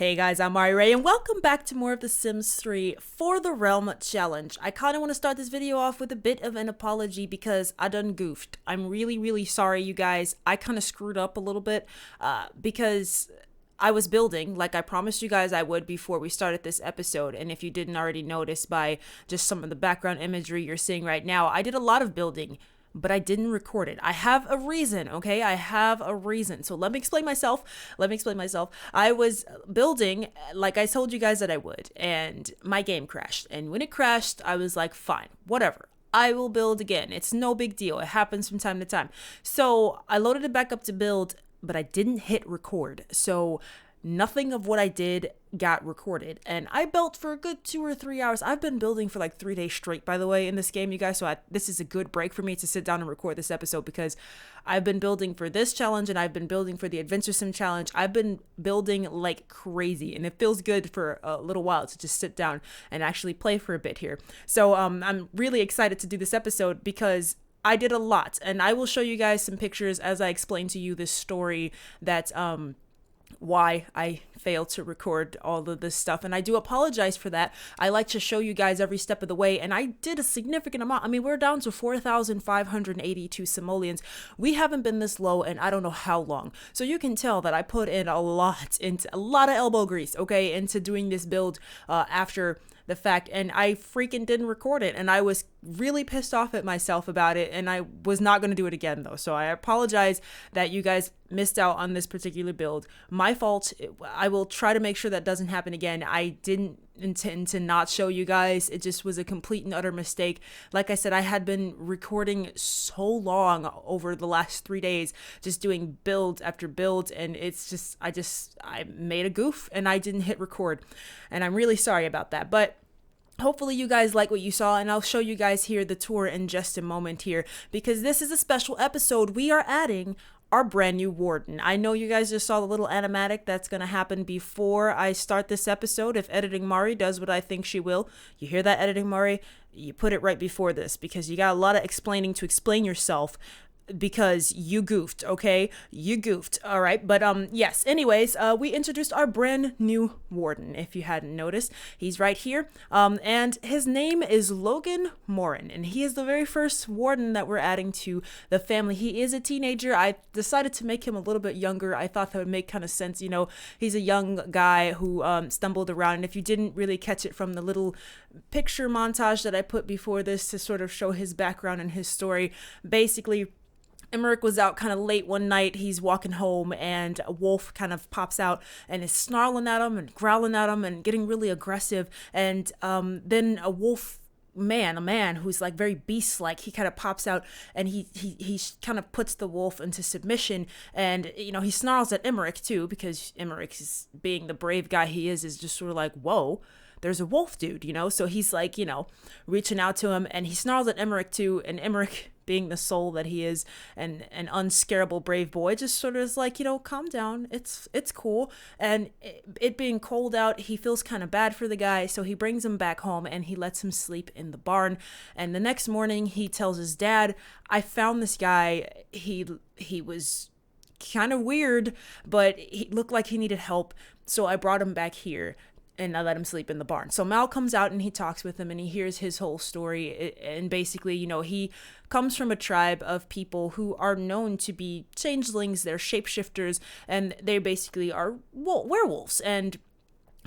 Hey guys, I'm Mari Ray, and welcome back to more of The Sims 3 For the Realm Challenge. I kind of want to start this video off with a bit of an apology because I done goofed. I'm really sorry, you guys. I kind of screwed up a little bit because I was building like I promised you guys I would before we started this episode. And if you didn't already notice by just some of the background imagery you're seeing right now, I did a lot of building, but I didn't record it. I have a reason, okay? I have a reason. So let me explain myself. I was building like I told you guys that I would, and my game crashed. And when it crashed, I was like, fine, whatever. I will build again. It's no big deal. It happens from time to time. So I loaded it back up to build, but I didn't hit record. So nothing of what I did got recorded, and I built for a good 2 or 3 hours. I've been building for like 3 days straight, by the way, in this game, you guys. So this is a good break for me to sit down and record this episode because I've been building for this challenge and I've been building for the Adventure Sim challenge. I've been building like crazy, and it feels good for a little while to just sit down and actually play for a bit here. So I'm really excited to do this episode because I did a lot, and I will show you guys some pictures as I explain to you this story that why I failed to record all of this stuff, and I do apologize for that. I like to show you guys every step of the way, and I did a significant amount. I mean, we're down to 4,582 simoleons. We haven't been this low in I don't know how long, so you can tell that I put in a lot of elbow grease, okay, into doing this build after the fact, and I freaking didn't record it, and I was really pissed off at myself about it, and I was not going to do it again though. So I apologize that you guys missed out on this particular build. My fault. I will try to make sure that doesn't happen again. I didn't intend to not show you guys. It just was a complete and utter mistake. Like I said, I had been recording so long over the last 3 days, just doing build after build, and it's just I made a goof and I didn't hit record, and I'm really sorry about that. But hopefully you guys like what you saw, and I'll show you guys here the tour in just a moment here, because this is a special episode. We are adding our brand new warden. I know you guys just saw the little animatic that's going to happen before I start this episode. If editing Mari does what I think she will, you hear that, editing Mari? You put it right before this because you got a lot of explaining to explain yourself because you goofed, okay? You goofed, all right? But yes, anyways, we introduced our brand new warden, if you hadn't noticed. He's right here, and his name is Logan Morran, and he is the very first warden that we're adding to the family. He is a teenager. I decided to make him a little bit younger. I thought that would make kind of sense. You know, he's a young guy who stumbled around, and if you didn't really catch it from the little picture montage that I put before this to sort of show his background and his story, basically Emmerich was out kind of late one night. He's walking home, and a wolf kind of pops out and is snarling at him and growling at him and getting really aggressive. And then a man who's like very beast-like, he kind of pops out, and he kind of puts the wolf into submission. And you know, he snarls at Emmerich too, because Emmerich, is being the brave guy he is just sort of like, whoa, there's a wolf dude, you know? So he's like, you know, reaching out to him, and he snarls at Emmerich too, and Emmerich, being the soul that he is, and an unscarable brave boy, just sort of is like, you know, calm down, it's cool. And it being cold out, he feels kind of bad for the guy, so he brings him back home and he lets him sleep in the barn. And the next morning he tells his dad, I found this guy, he was kind of weird, but he looked like he needed help, so I brought him back here and I let him sleep in the barn. So Mal comes out and he talks with him and he hears his whole story. And basically, you know, he comes from a tribe of people who are known to be changelings. They're shapeshifters, and they basically are werewolves. And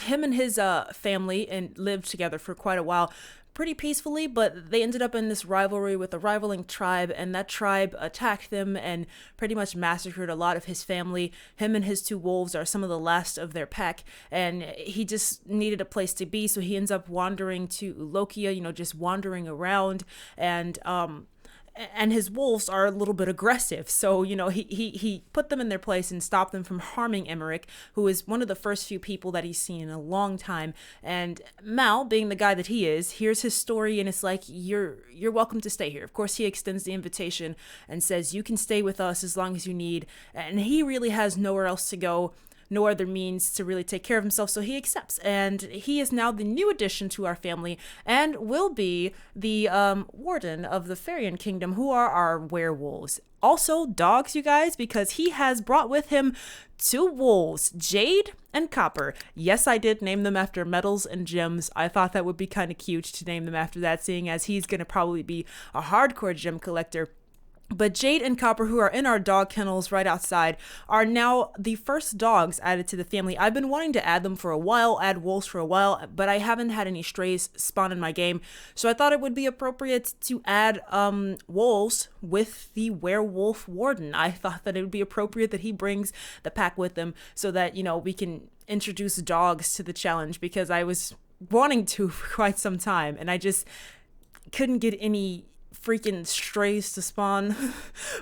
him and his family and lived together for quite a while, pretty peacefully, but they ended up in this rivalry with a rivaling tribe, and that tribe attacked them and pretty much massacred a lot of his family. Him and his 2 wolves are some of the last of their pack, and he just needed a place to be, so he ends up wandering to Lokia, you know, just wandering around. And his wolves are a little bit aggressive. So, you know, he put them in their place and stopped them from harming Emmerich, who is one of the first few people that he's seen in a long time. And Mal, being the guy that he is, hears his story and it's like, you're welcome to stay here. Of course, he extends the invitation and says, you can stay with us as long as you need. And he really has nowhere else to go, no other means to really take care of himself, so he accepts. And he is now the new addition to our family and will be the warden of the Ferrian Kingdom, who are our werewolves. Also, dogs, you guys, because he has brought with him 2 wolves, Jade and Copper. Yes, I did name them after metals and gems. I thought that would be kind of cute to name them after that, seeing as he's going to probably be a hardcore gem collector. But Jade and Copper, who are in our dog kennels right outside, are now the first dogs added to the family. I've been wanting to add them for a while, add wolves for a while, but I haven't had any strays spawn in my game. So I thought it would be appropriate to add wolves with the werewolf warden. I thought that it would be appropriate that he brings the pack with him so that, you know, we can introduce dogs to the challenge, because I was wanting to for quite some time and I just couldn't get any freaking strays to spawn.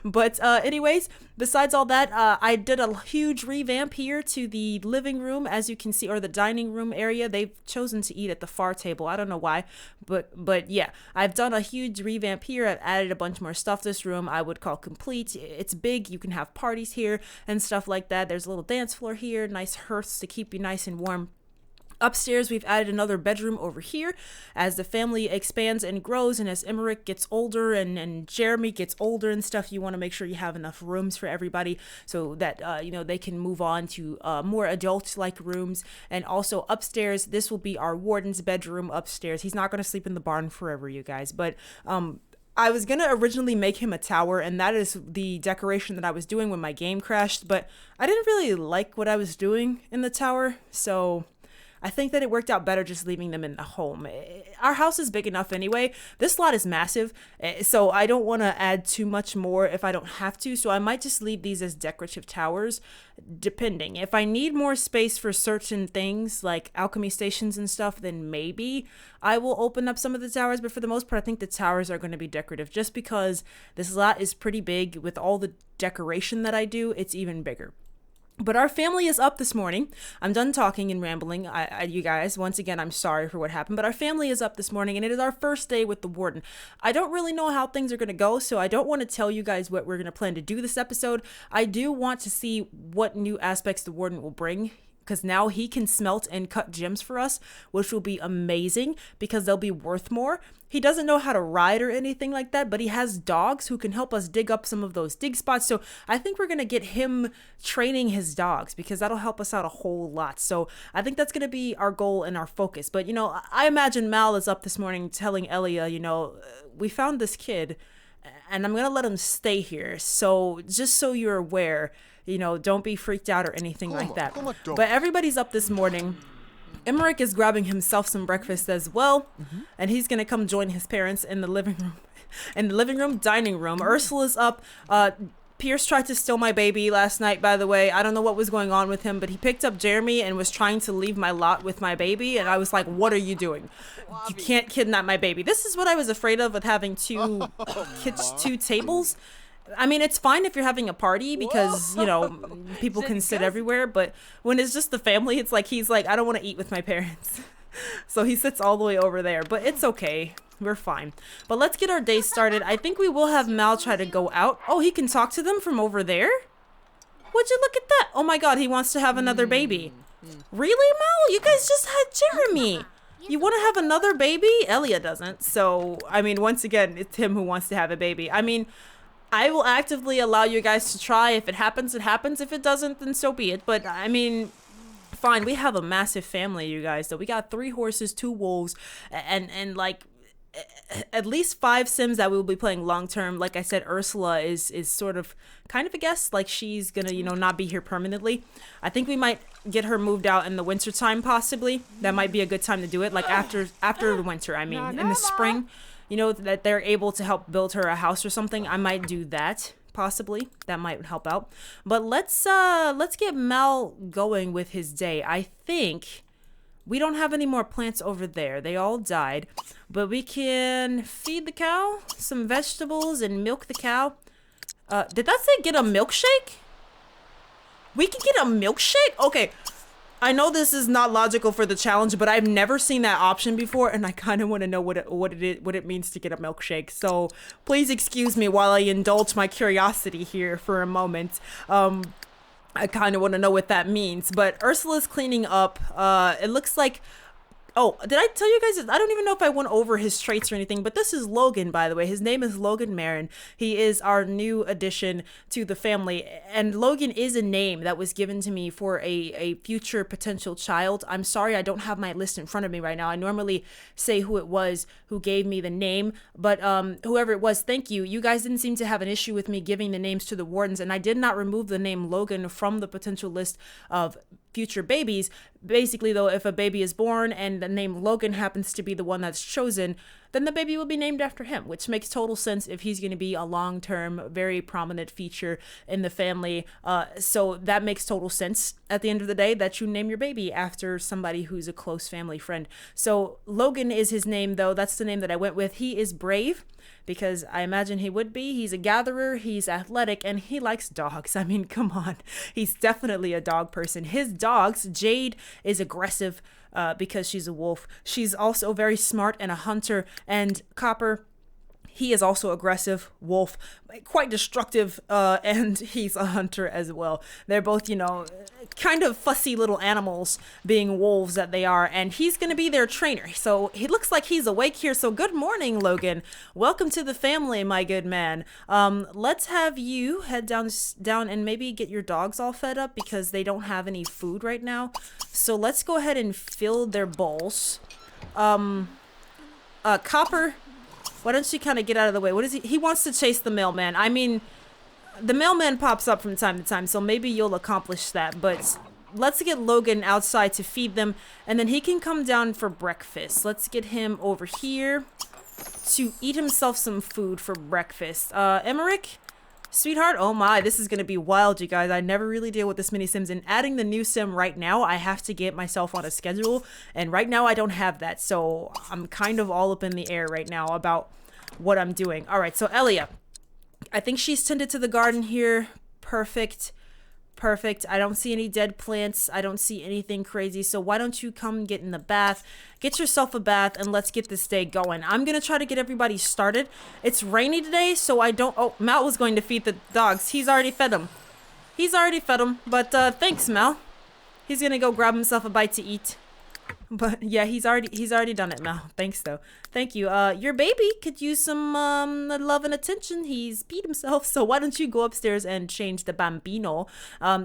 But anyways, besides all that, I did a huge revamp here to the living room, as you can see, or the dining room area. They've chosen to eat at the far table. I don't know why, but yeah, I've done a huge revamp here. I've added a bunch more stuff. This room I would call complete. It's big. You can have parties here and stuff like that. There's a little dance floor here, nice hearths to keep you nice and warm. Upstairs, we've added another bedroom over here. As the family expands and grows, and as Emmerich gets older and Jeremy gets older and stuff, you want to make sure you have enough rooms for everybody so that, you know, they can move on to more adult-like rooms. And also upstairs, this will be our warden's bedroom upstairs. He's not going to sleep in the barn forever, you guys, but I was going to originally make him a tower, and that is the decoration that I was doing when my game crashed, but I didn't really like what I was doing in the tower, so I think that it worked out better just leaving them in the home. Our house is big enough anyway. This lot is massive, so I don't want to add too much more if I don't have to. So I might just leave these as decorative towers, depending. If I need more space for certain things like alchemy stations and stuff, then maybe I will open up some of the towers. But for the most part, I think the towers are going to be decorative, just because this lot is pretty big. With all the decoration that I do, it's even bigger. But our family is up this morning. I'm done talking and rambling. You guys, once again, I'm sorry for what happened, but our family is up this morning, and it is our first day with the warden. I don't really know how things are going to go, so I don't want to tell you guys what we're going to plan to do this episode. I do want to see what new aspects the warden will bring, because now he can smelt and cut gems for us, which will be amazing because they'll be worth more. He doesn't know how to ride or anything like that, but he has dogs who can help us dig up some of those dig spots. So I think we're going to get him training his dogs, because that'll help us out a whole lot. So I think that's going to be our goal and our focus. But, you know, I imagine Mal is up this morning telling Elia, you know, we found this kid and I'm going to let him stay here. So just so you're aware, you know, don't be freaked out or anything like that. But everybody's up this morning. Emmerich is grabbing himself some breakfast as well, and he's gonna come join his parents in the living room. Dining room. Ursula's up. Pierce tried to steal my baby last night, by the way. I don't know what was going on with him, but he picked up Jeremy and was trying to leave my lot with my baby, and I was like, what are you doing? You can't kidnap my baby. This is what I was afraid of with having two tables. I mean, it's fine if you're having a party because, you know, people can sit everywhere. But when it's just the family, it's like he's like, I don't want to eat with my parents. So he sits all the way over there. But it's okay. We're fine. But let's get our day started. I think we will have Mal try to go out. Oh, he can talk to them from over there? Would you look at that? Oh my God, he wants to have another baby. Really, Mal? You guys just had Jeremy. You want to have another baby? Elia doesn't. So, I mean, once again, it's him who wants to have a baby. I mean, I will actively allow you guys to try. If it happens, it happens. If it doesn't, then so be it. But I mean, fine. We have a massive family, you guys. So we got 3 horses, 2 wolves, and like at least 5 Sims that we will be playing long term. Like I said, Ursula is sort of kind of a guest. Like she's gonna, you know, not be here permanently. I think we might get her moved out in the winter time, possibly. That might be a good time to do it. Like after the winter, I mean, in the spring. You know, that they're able to help build her a house or something. I might do that, possibly. That might help out. But let's get Mal going with his day. I think we don't have any more plants over there. They all died. But we can feed the cow some vegetables and milk the cow. Did that say get a milkshake? We can get a milkshake? Okay. I know this is not logical for the challenge, but I've never seen that option before, and I kind of want to know what it means to get a milkshake. So please excuse me while I indulge my curiosity here for a moment. I kind of want to know what that means. But Ursula's cleaning up. It looks like... Oh, did I tell you guys? I don't even know if I went over his traits or anything, but this is Logan, by the way. His name is Logan Morran. He is our new addition to the family. And Logan is a name that was given to me for a future potential child. I'm sorry I don't have my list in front of me right now. I normally say who it was who gave me the name, but whoever it was, thank you. You guys didn't seem to have an issue with me giving the names to the wardens, and I did not remove the name Logan from the potential list of future babies. Basically, though, if a baby is born and the name Logan happens to be the one that's chosen, then the baby will be named after him, which makes total sense if he's going to be a long-term, very prominent feature in the family. So that makes total sense at the end of the day, that you name your baby after somebody who's a close family friend. So Logan is his name, though. That's the name that I went with. He is brave, because I imagine he would be. He's a gatherer, he's athletic, and he likes dogs. I mean, come on. He's definitely a dog person. His dogs, Jade is aggressive because she's a wolf. She's also very smart and a hunter. And Copper, he is also aggressive, wolf, quite destructive, and he's a hunter as well. They're both, you know, kind of fussy little animals, being wolves that they are, and he's going to be their trainer. So he looks like he's awake here. So good morning, Logan. Welcome to the family, my good man. Let's have you head down and maybe get your dogs all fed up because they don't have any food right now. So let's go ahead and fill their bowls. Copper, why don't you kind of get out of the way? What is he? He wants to chase the mailman. I mean, the mailman pops up from time to time, so maybe you'll accomplish that. But let's get Logan outside to feed them, and then he can come down for breakfast. Let's get him over here to eat himself some food for breakfast. Emmerich, sweetheart, oh my, this is going to be wild, you guys. I never really deal with this many sims, and adding the new sim right now, I have to get myself on a schedule, and right now I don't have that, so I'm kind of all up in the air right now about what I'm doing. All right, so Elia, I think she's tended to the garden here. Perfect. Perfect. I don't see any dead plants. I don't see anything crazy. So why don't you come get in the bath, get yourself a bath, and let's get this day going. I'm going to try to get everybody started. It's rainy today, so I don't... Oh, Mal was going to feed the dogs. He's already fed them. He's already fed them. But thanks, Mal. He's going to go grab himself a bite to eat. But yeah, he's already done it, Mal. Thanks, though. Thank you. Your baby could use some love and attention. He's peed himself, so why don't you go upstairs and change the bambino,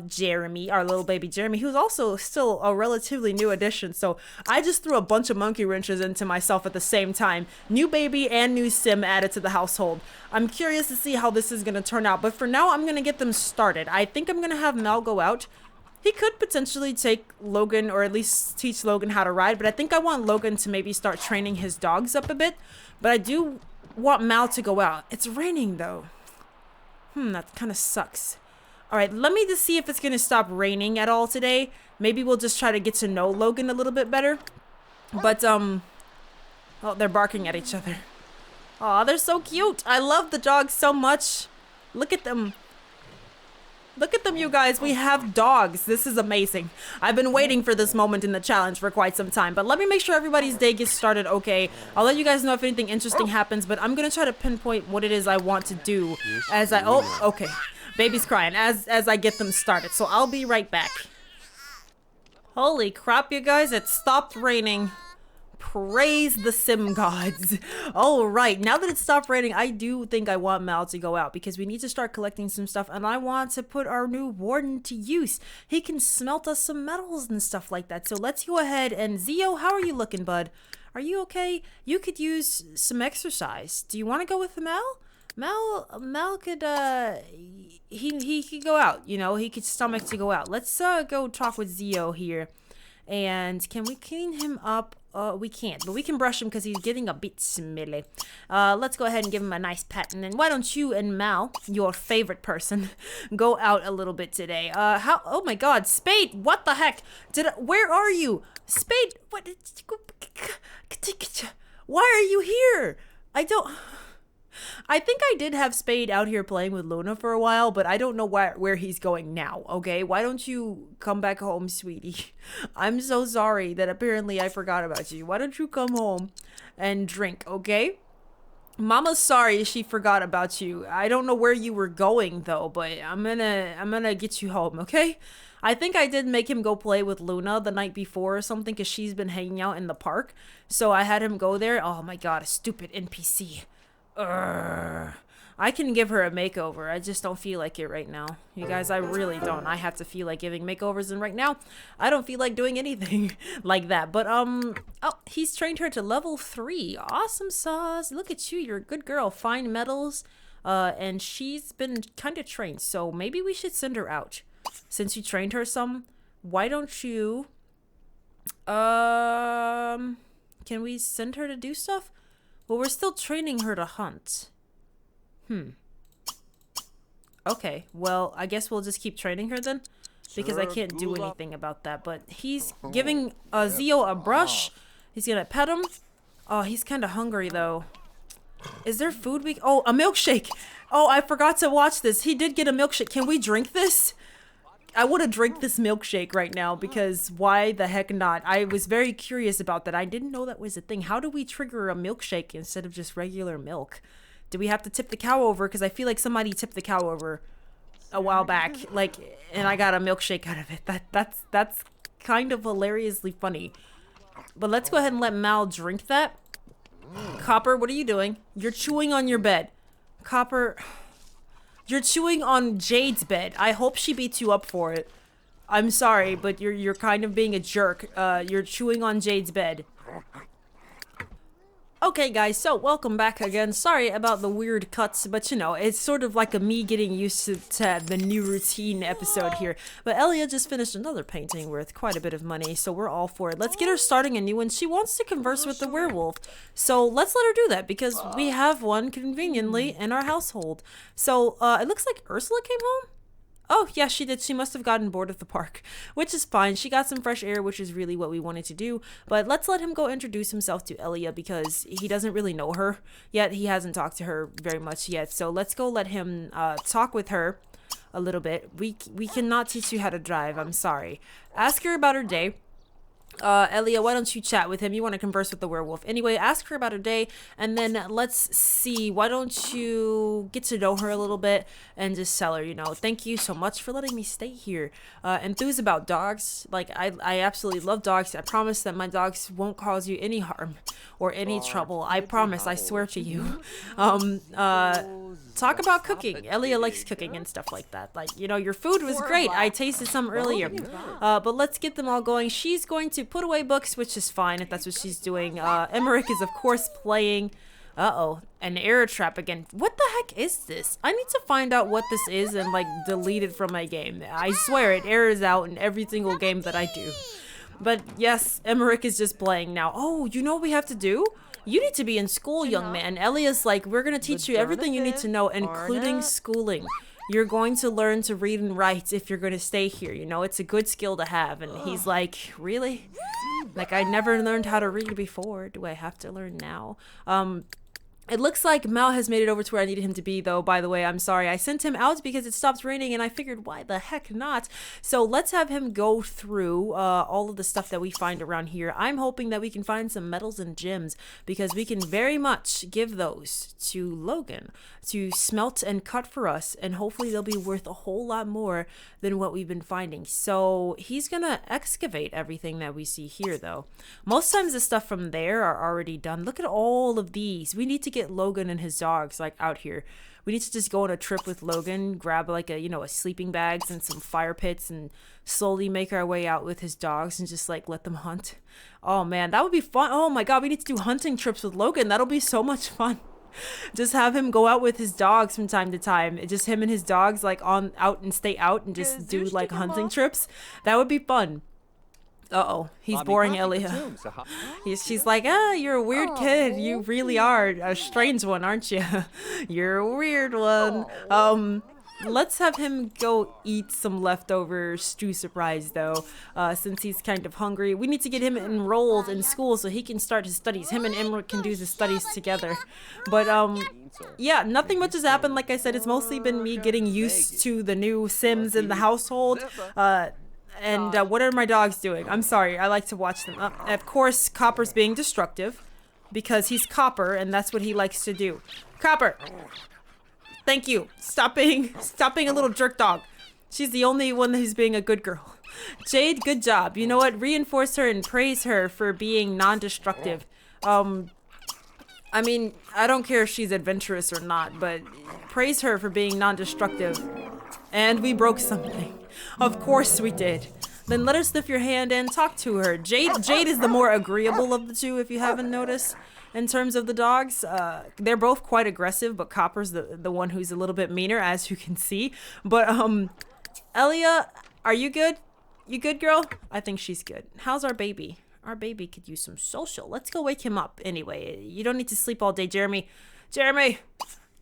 Jeremy, our little baby Jeremy, who's also still a relatively new addition. So I just threw a bunch of monkey wrenches into myself at the same time. New baby and new sim added to the household. I'm curious to see how this is gonna turn out, but for now, I'm gonna get them started. I think I'm gonna have Mal go out. He could potentially take Logan, or at least teach Logan how to ride, but I think I want Logan to maybe start training his dogs up a bit. But I do want Mal to go out. It's raining, though. That kind of sucks. All right, let me just see if it's going to stop raining at all today. Maybe we'll just try to get to know Logan a little bit better. But, oh, they're barking at each other. Aw, they're so cute. I love the dogs so much. Look at them. Look at them, you guys. We have dogs. This is amazing. I've been waiting for this moment in the challenge for quite some time. But let me make sure everybody's day gets started okay. I'll let you guys know if anything interesting happens. But I'm going to try to pinpoint what it is I want to do as I... Oh, okay. Baby's crying as I get them started. So I'll be right back. Holy crap, you guys. It stopped raining. Praise the sim gods. All right, now that it stopped raining, I do think I want Mal to go out because we need to start collecting some stuff, and I want to put our new warden to use. He can smelt us some metals and stuff like that. So let's go ahead and Zio, how are you looking, bud? Are you okay? You could use some exercise. Do you want to go with Mal? Mal could he could go out, you know, he could stomach to go out. Let's go talk with Zio here. And can we clean him up? We can't, but we can brush him because he's getting a bit smelly. Let's go ahead and give him a nice pat. And then why don't you and Mal, your favorite person, go out a little bit today? Oh my God, Spade, what the heck? Where are you? Spade, what? Why are you here? I think I did have Spade out here playing with Luna for a while, but I don't know where he's going now, okay? Why don't you come back home, sweetie? I'm so sorry that apparently I forgot about you. Why don't you come home and drink, okay? Mama's sorry she forgot about you. I don't know where you were going though, but I'm gonna get you home, okay? I think I did make him go play with Luna the night before or something because she's been hanging out in the park. So I had him go there. Oh my god, a stupid NPC. Urgh. I can give her a makeover. I just don't feel like it right now. You guys, I really don't. I have to feel like giving makeovers, and right now, I don't feel like doing anything like that. But, oh, he's trained her to level 3. Awesome sauce. Look at you. You're a good girl. Fine medals. And she's been kind of trained. So maybe we should send her out. Since you trained her some, why don't you, can we send her to do stuff? Well, we're still training her to hunt. Okay, well, I guess we'll just keep training her then, because I can't do anything about that. But he's giving Zio a brush. He's gonna pet him. Oh, he's kind of hungry though. Is there food we... Oh, a milkshake. Oh, I forgot to watch this. He did get a milkshake. Can we drink this? I want to drink this milkshake right now because why the heck not? I was very curious about that. I didn't know that was a thing. How do we trigger a milkshake instead of just regular milk? Do we have to tip the cow over? Because I feel like somebody tipped the cow over a while back, like, and I got a milkshake out of it. That's kind of hilariously funny. But let's go ahead and let Mal drink that. Copper, what are you doing? You're chewing on your bed. Copper, you're chewing on Jade's bed. I hope she beats you up for it. I'm sorry, but you're kind of being a jerk. You're chewing on Jade's bed. Okay guys, so welcome back again. Sorry about the weird cuts, but you know, it's sort of like a me getting used to the new routine episode here. But Elia just finished another painting worth quite a bit of money, so we're all for it. Let's get her starting a new one. She wants to converse with the werewolf, so let's let her do that because we have one conveniently in our household. So it looks like Ursula came home? Oh, yeah, she did. She must have gotten bored of the park, which is fine. She got some fresh air, which is really what we wanted to do. But let's let him go introduce himself to Elia because he doesn't really know her yet. He hasn't talked to her very much yet. So let's go let him talk with her a little bit. We cannot teach you how to drive. I'm sorry. Ask her about her day. Elia, why don't you chat with him? You want to converse with the werewolf. Anyway, ask her about her day, and then let's see. Why don't you get to know her a little bit and just tell her, you know, thank you so much for letting me stay here. Enthused about dogs. Like, I absolutely love dogs. I promise that my dogs won't cause you any harm or any trouble. I promise. I swear to you. Talk about cooking. Elia likes cooking and stuff like that. Like, you know, your food was great. I tasted some earlier. But let's get them all going. She's going to put away books, which is fine if that's what she's doing. Emmerich is, of course, playing. Uh-oh. An error trap again. What the heck is this? I need to find out what this is and, like, delete it from my game. I swear it errors out in every single game that I do. But, yes, Emmerich is just playing now. Oh, you know what we have to do? You need to be in school, young man. Elia's like, we're going to teach you everything you need to know, including schooling. You're going to learn to read and write if you're going to stay here. You know, it's a good skill to have. And he's like, really? Like, I never learned how to read before. Do I have to learn now? It looks like Mal has made it over to where I needed him to be, though, by the way. I'm sorry. I sent him out because it stopped raining, and I figured, why the heck not? So let's have him go through all of the stuff that we find around here. I'm hoping that we can find some metals and gems, because we can very much give those to Logan to smelt and cut for us, and hopefully they'll be worth a whole lot more than what we've been finding. So he's gonna excavate everything that we see here, though. Most times the stuff from there are already done. Look at all of these. We need to get Logan and his dogs like out here. We need to just go on a trip with Logan, grab like a, you know, a sleeping bags and some fire pits, and slowly make our way out with his dogs and just like let them hunt. Oh man, that would be fun. Oh my god, we need to do hunting trips with Logan. That'll be so much fun. Just have him go out with his dogs from time to time. Just him and his dogs like on out and stay out and just do like hunting trips. That would be fun. Uh-oh, he's boring Elia. She's like, you're a weird kid. You really are a strange one, aren't you? You're a weird one. Let's have him go eat some leftover stew surprise, though, since he's kind of hungry. We need to get him enrolled in school so he can start his studies. Him and Emmerich can do his studies together. But, yeah, nothing much has happened. Like I said, it's mostly been me getting used to the new Sims in the household. And what are my dogs doing? I'm sorry, I like to watch them. Of course, Copper's being destructive. because he's Copper and that's what he likes to do. Copper! Thank you. Stop being a little jerk dog. She's the only one who's being a good girl. Jade, good job. You know what? Reinforce her and praise her for being non-destructive. I mean, I don't care if she's adventurous or not, but praise her for being non-destructive. And we broke something. Of course we did. Then let her sniff your hand and talk to her. Jade is the more agreeable of the two, if you haven't noticed. In terms of the dogs, they're both quite aggressive, but Copper's the one who's a little bit meaner, as you can see. But, Elia, are you good? You good, girl? I think she's good. How's our baby? Our baby could use some social. Let's go wake him up anyway. You don't need to sleep all day, Jeremy. Jeremy!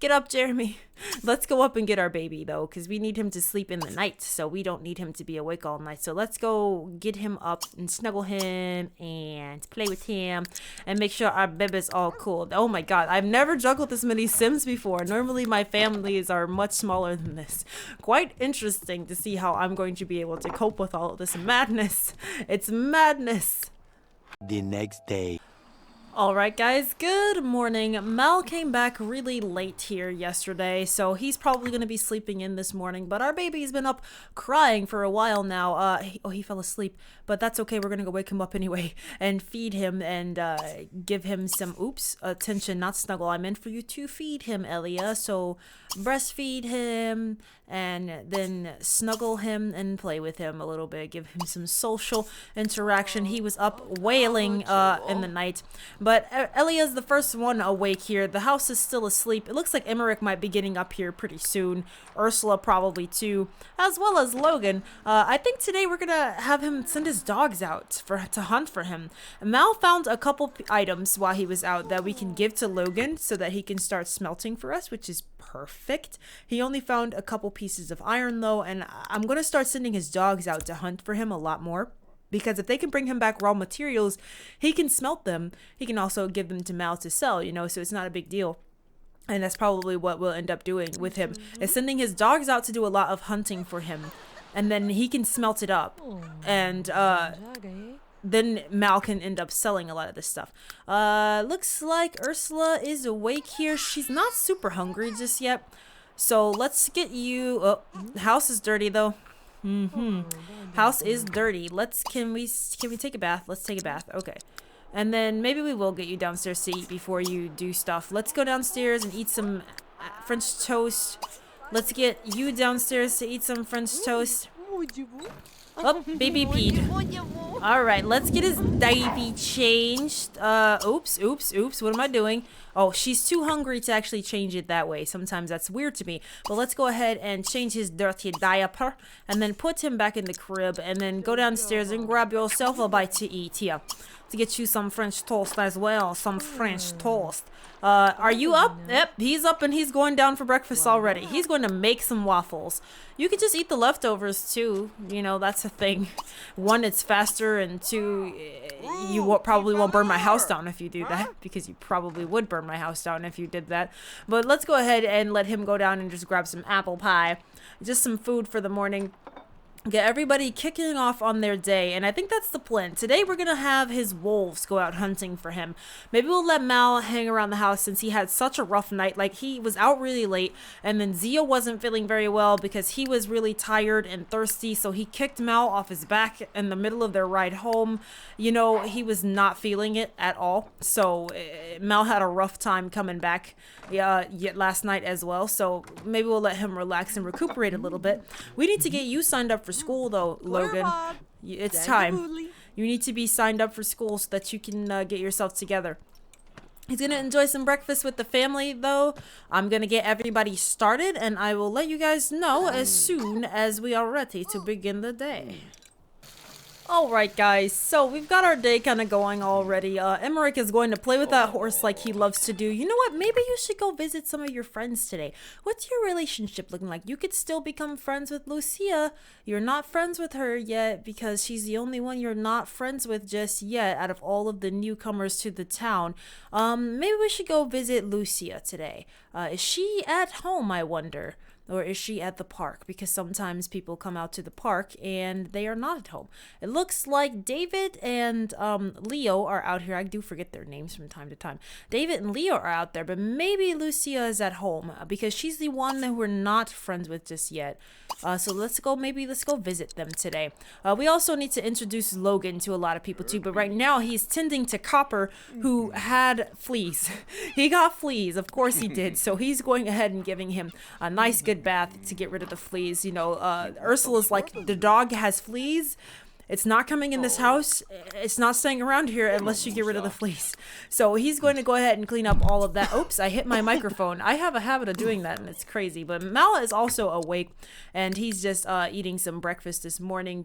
Get up, Jeremy. Let's go up and get our baby, though, because we need him to sleep in the night, so we don't need him to be awake all night. So let's go get him up and snuggle him and play with him and make sure our baby's all cool. Oh my god, I've never juggled this many Sims before. Normally my families are much smaller than this. Quite interesting to see how I'm going to be able to cope with all of this madness. It's madness. The next day. Alright guys, good morning. Mal came back really late here yesterday, so he's probably going to be sleeping in this morning, but our baby's been up crying for a while now. He fell asleep, but that's okay. We're going to go wake him up anyway and feed him and give him some, attention, not snuggle. I meant for you to feed him, Elia, so breastfeed him and then snuggle him and play with him a little bit, give him some social interaction. He was up wailing in the night. But Elia's the first one awake here. The house is still asleep. It looks like Emmerich might be getting up here pretty soon. Ursula probably too, as well as Logan. I think today we're gonna have him send his dogs out to hunt for him. Mal found a couple items while he was out that we can give to Logan so that he can start smelting for us, which is perfect. He only found a couple pieces of iron though, and I'm gonna start sending his dogs out to hunt for him a lot more. Because if they can bring him back raw materials, he can smelt them. He can also give them to Mal to sell, you know, so it's not a big deal. And that's probably what we'll end up doing with him, is sending his dogs out to do a lot of hunting for him. And then he can smelt it up. And then Mal can end up selling a lot of this stuff. Looks like Ursula is awake here. She's not super hungry just yet. So let's get you... Oh, house is dirty though. House is dirty. Can we take a bath? Let's take a bath. Okay. And then maybe we will get you downstairs to eat before you do stuff. Let's go downstairs and eat some French toast. Let's get you downstairs to eat some French toast. Oh, baby peed. Alright, let's get his diaper changed. Oops. What am I doing? Oh, she's too hungry to actually change it that way. Sometimes that's weird to me. But let's go ahead and change his dirty diaper. And then put him back in the crib. And then go downstairs and grab yourself a bite to eat here. To get you some French toast as well. Some French toast. Are you up? Yep, he's up and he's going down for breakfast already. He's going to make some waffles. You could just eat the leftovers too. You know, that's a thing. One, it's faster, and two, you probably won't burn my house down if you do that, because you probably would burn my house down if you did that. But let's go ahead and let him go down and just grab some apple pie. Just some food for the morning. Get everybody kicking off on their day, and I think that's the plan. Today we're gonna have his wolves go out hunting for him. Maybe we'll let Mal hang around the house since he had such a rough night. Like, he was out really late, and then Zio wasn't feeling very well because he was really tired and thirsty, so he kicked Mal off his back in the middle of their ride home. You know, he was not feeling it at all, so Mal had a rough time coming back yet last night as well, so maybe we'll let him relax and recuperate a little bit. We need to get you signed up for school though, Logan. It's time. You need to be signed up for school so that you can get yourself together. He's gonna enjoy some breakfast with the family though. I'm gonna get everybody started and I will let you guys know as soon as we are ready to begin the day. Alright guys, so we've got our day kind of going already. Emmerich is going to play with that horse like he loves to do. You know what, maybe you should go visit some of your friends today. What's your relationship looking like? You could still become friends with Lucia. You're not friends with her yet because she's the only one you're not friends with just yet out of all of the newcomers to the town. Maybe we should go visit Lucia today. Is she at home, I wonder? Or is she at the park? Because sometimes people come out to the park and they are not at home. It looks like David and Leo are out here. I do forget their names from time to time. David and Leo are out there, but maybe Lucia is at home because she's the one that we're not friends with just yet. So let's go visit them today. We also need to introduce Logan to a lot of people too, but right now he's tending to Copper, who had fleas. He got fleas, of course he did. So he's going ahead and giving him a nice good bath to get rid of the fleas. You know, Ursula's like, the dog has fleas. It's not coming in this house. It's not staying around here unless you get rid of the fleas. So he's going to go ahead and clean up all of that. Oops, I hit my microphone. I have a habit of doing that and it's crazy. But Mal is also awake and he's just eating some breakfast this morning.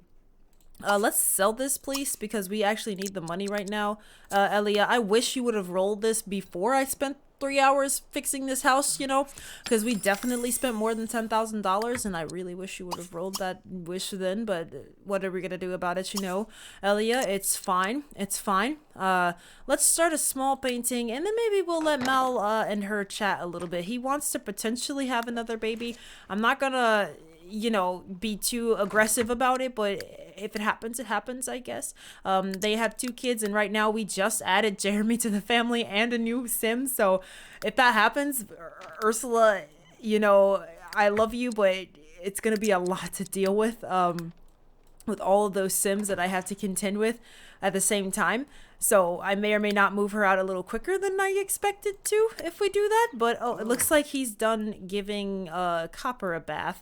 Let's sell this, please, because we actually need the money right now. Elia, I wish you would have rolled this before I spent 3 hours fixing this house, you know, because we definitely spent more than $10,000 and I really wish you would have rolled that wish then, but what are we gonna do about it, you know? Elia, it's fine. It's fine. Let's start a small painting and then maybe we'll let Mal and her chat a little bit. He wants to potentially have another baby. I'm not gonna, you know, be too aggressive about it, but if it happens, I guess. They have 2 kids and right now we just added Jeremy to the family and a new sim, so if that happens, Ursula, you know, I love you, but it's gonna be a lot to deal with all of those sims that I have to contend with at the same time. So I may or may not move her out a little quicker than I expected to if we do that, but oh, it looks like he's done giving Copper a bath.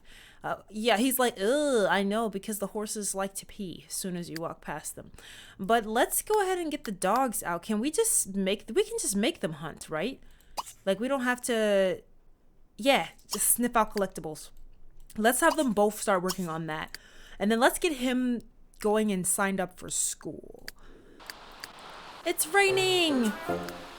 Yeah, he's like, ugh, I know, because the horses like to pee as soon as you walk past them. But let's go ahead and get the dogs out. Can we just we can just make them hunt, right? Like, we don't have to, yeah, just snip out collectibles. Let's have them both start working on that. And then let's get him going and signed up for school. It's raining!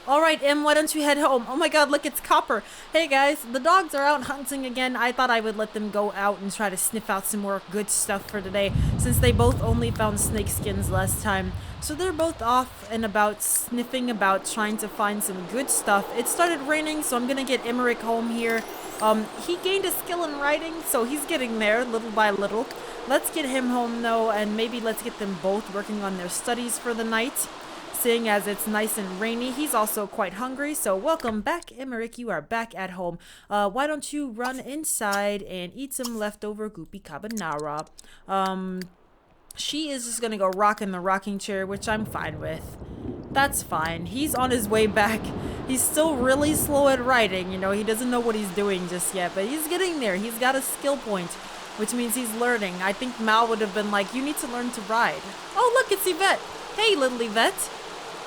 Alright, Em, why don't you head home? Oh my god, look, it's Copper. Hey guys, the dogs are out hunting again. I thought I would let them go out and try to sniff out some more good stuff for today, since they both only found snake skins last time. So they're both off and about, sniffing about, trying to find some good stuff. It started raining, so I'm gonna get Emmerich home here. He gained a skill in writing, so he's getting there little by little. Let's get him home though, and maybe let's get them both working on their studies for the night. Seeing as it's nice and rainy, he's also quite hungry, so welcome back, Emmerich. You are back at home. Why don't you run inside and eat some leftover goopy carbonara? She is just gonna go rock in the rocking chair, which I'm fine with. That's fine. He's on his way back. He's still really slow at riding, you know, he doesn't know what he's doing just yet, but he's getting there. He's got a skill point, which means he's learning. I think Mal would have been like, you need to learn to ride. Oh, look, it's Yvette. Hey, little Yvette.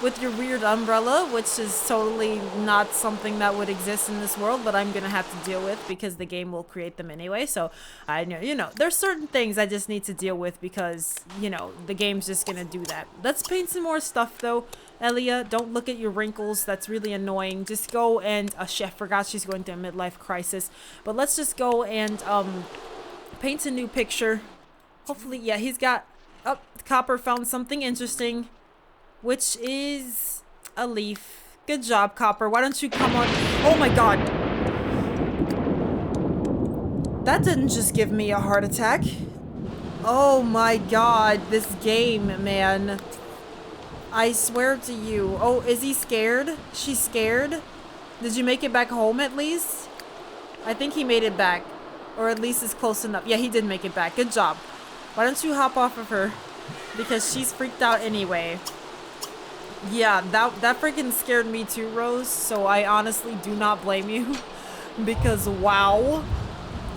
With your weird umbrella, which is totally not something that would exist in this world, but I'm gonna have to deal with because the game will create them anyway. So I know, you know, there's certain things I just need to deal with because, you know, the game's just gonna do that. Let's paint some more stuff though. Elia, don't look at your wrinkles. That's really annoying. Just go and, she, I forgot she's going through a midlife crisis. But let's just go and paint a new picture. Hopefully, yeah, he's got, oh, Copper found something interesting, which is a leaf. Good job, Copper. Why don't you come on? Oh my god. That didn't just give me a heart attack. Oh my god, this game, man. I swear to you. Oh, is he scared? She's scared? Did you make it back home at least? I think he made it back. Or at least it's close enough. Yeah, he did make it back. Good job. Why don't you hop off of her? Because she's freaked out anyway. Yeah, that freaking scared me too, Rose, so I honestly do not blame you. Because, wow.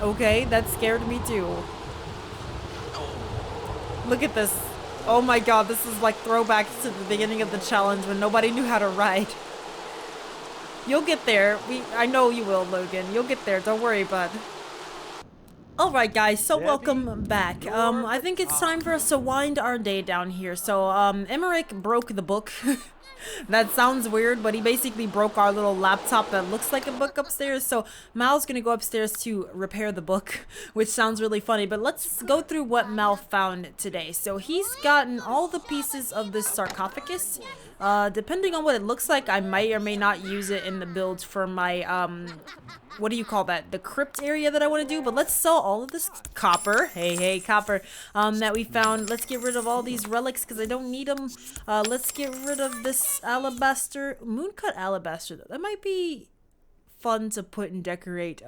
Okay, that scared me too. Look at this. Oh my god, this is like throwbacks to the beginning of the challenge when nobody knew how to ride. You'll get there. I know you will, Logan. You'll get there. Don't worry, bud. Alright guys, so welcome back. I think it's time for us to wind our day down here. So, Emmerich broke the book. That sounds weird, but he basically broke our little laptop that looks like a book upstairs. So Mal's gonna go upstairs to repair the book, which sounds really funny. But let's go through what Mal found today. So he's gotten all the pieces of this sarcophagus. Depending on what it looks like, I might or may not use it in the build for my, what do you call that? The crypt area that I want to do. But let's sell all of this copper. Hey, copper, that we found. Let's get rid of all these relics because I don't need them. Let's get rid of this alabaster, mooncut alabaster. That might be fun to put and decorate,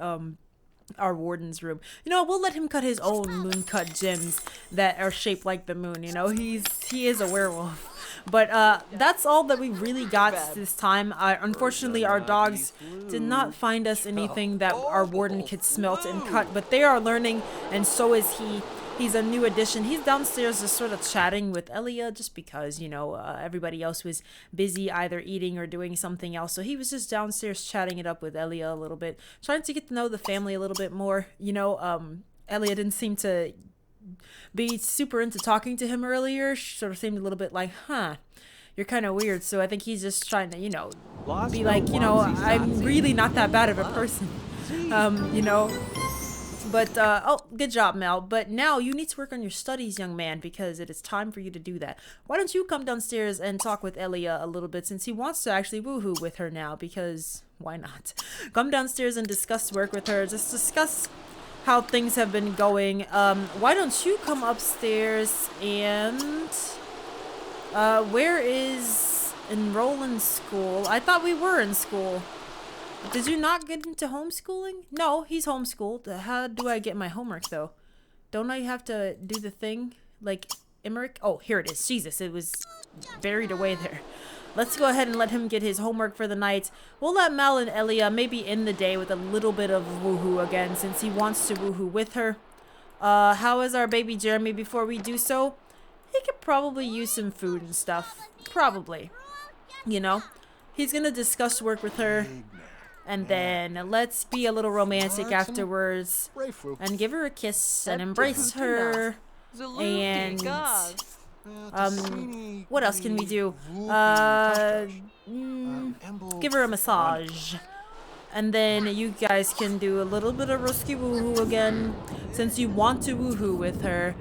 our warden's room. You know, we'll let him cut his own moon-cut gems that are shaped like the moon. You know, he is a werewolf. But that's all that we really got this time. Unfortunately, our dogs did not find us anything that our warden could smelt and cut, but they are learning, and so is he. He's a new addition. He's downstairs just sort of chatting with Elia just because, you know, everybody else was busy either eating or doing something else. So he was just downstairs chatting it up with Elia a little bit, trying to get to know the family a little bit more. You know, Elia didn't seem to be super into talking to him earlier. She sort of seemed a little bit like, huh, you're kind of weird. So I think he's just trying to, you know, be like, you know, I'm really not that bad of a person, you know. But, oh, good job, Mel. But now you need to work on your studies, young man, because it is time for you to do that. Why don't you come downstairs and talk with Elia a little bit, since he wants to actually woohoo with her now, because why not? Come downstairs and discuss work with her. Just discuss how things have been going. Why don't you come upstairs and, where is enroll in school? I thought we were in school. Did you not get into homeschooling? No, he's homeschooled. How do I get my homework, though? Don't I have to do the thing? Like, Emmerich? Oh, here it is. Jesus, it was buried away there. Let's go ahead and let him get his homework for the night. We'll let Mal and Elia maybe end the day with a little bit of woohoo again, since he wants to woohoo with her. How is our baby Jeremy before we do so? He could probably use some food and stuff. Probably. You know? He's gonna discuss work with her. And then let's be a little romantic afterwards and give her a kiss and embrace her. And what else can we do? Give her a massage. And then you guys can do a little bit of risky woohoo again, since you want to woohoo with her.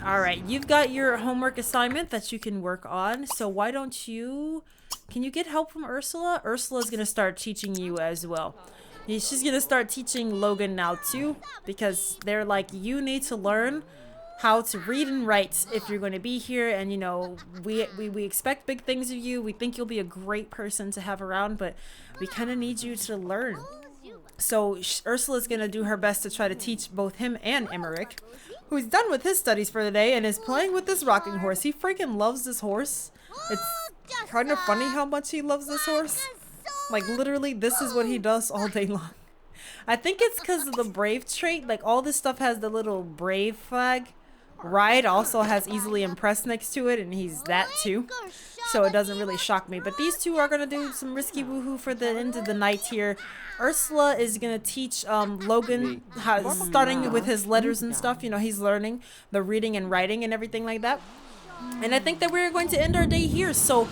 Alright, you've got your homework assignment that you can work on, so why don't you... Can you get help from Ursula? Ursula's gonna start teaching you as well. She's gonna start teaching Logan now too, because they're like, you need to learn how to read and write if you're going to be here, and you know, we expect big things of you. We think you'll be a great person to have around, but we kind of need you to learn. So Ursula's gonna do her best to try to teach both him and Emmerich, who's done with his studies for the day and is playing with this rocking horse. He freaking loves this horse. It's kind of funny how much he loves this horse. Like, literally, this is what he does all day long. I think it's because of the brave trait. Like, all this stuff has the little brave flag. Ride also has easily impressed next to it, and he's that too. So it doesn't really shock me. But these two are going to do some risky woohoo for the end of the night here. Ursula is going to teach Logan, starting with his letters and stuff. You know, he's learning the reading and writing and everything like that. And I think that we're going to end our day here. So,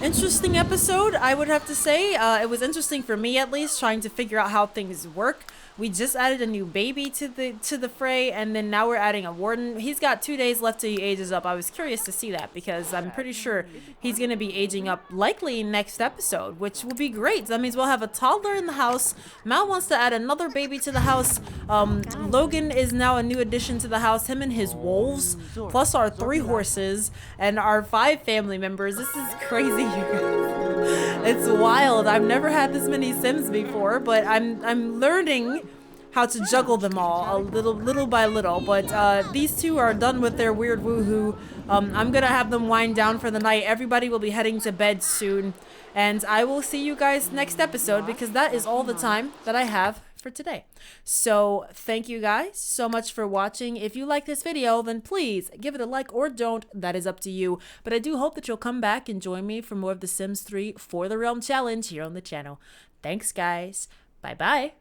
interesting episode, I would have to say. It was interesting for me, at least, trying to figure out how things work. We just added a new baby to the fray, and then now we're adding a warden. He's got 2 days left till he ages up. I was curious to see that, because I'm pretty sure he's going to be aging up likely next episode, which will be great. That means we'll have a toddler in the house. Mal wants to add another baby to the house. Logan is now a new addition to the house. Him and his wolves, plus our 3 horses, and our 5 family members. This is crazy, you guys. It's wild. I've never had this many Sims before, but I'm learning how to juggle them all little by little. But these two are done with their weird woohoo. I'm gonna have them wind down for the night. Everybody will be heading to bed soon, and I will see you guys next episode, because that is all the time that I have for today. So thank you guys so much for watching. If you like this video, then please give it a like, or don't. That is up to you. But I do hope that you'll come back and join me for more of the Sims 3 For the Realm challenge here on the channel. Thanks guys. Bye bye.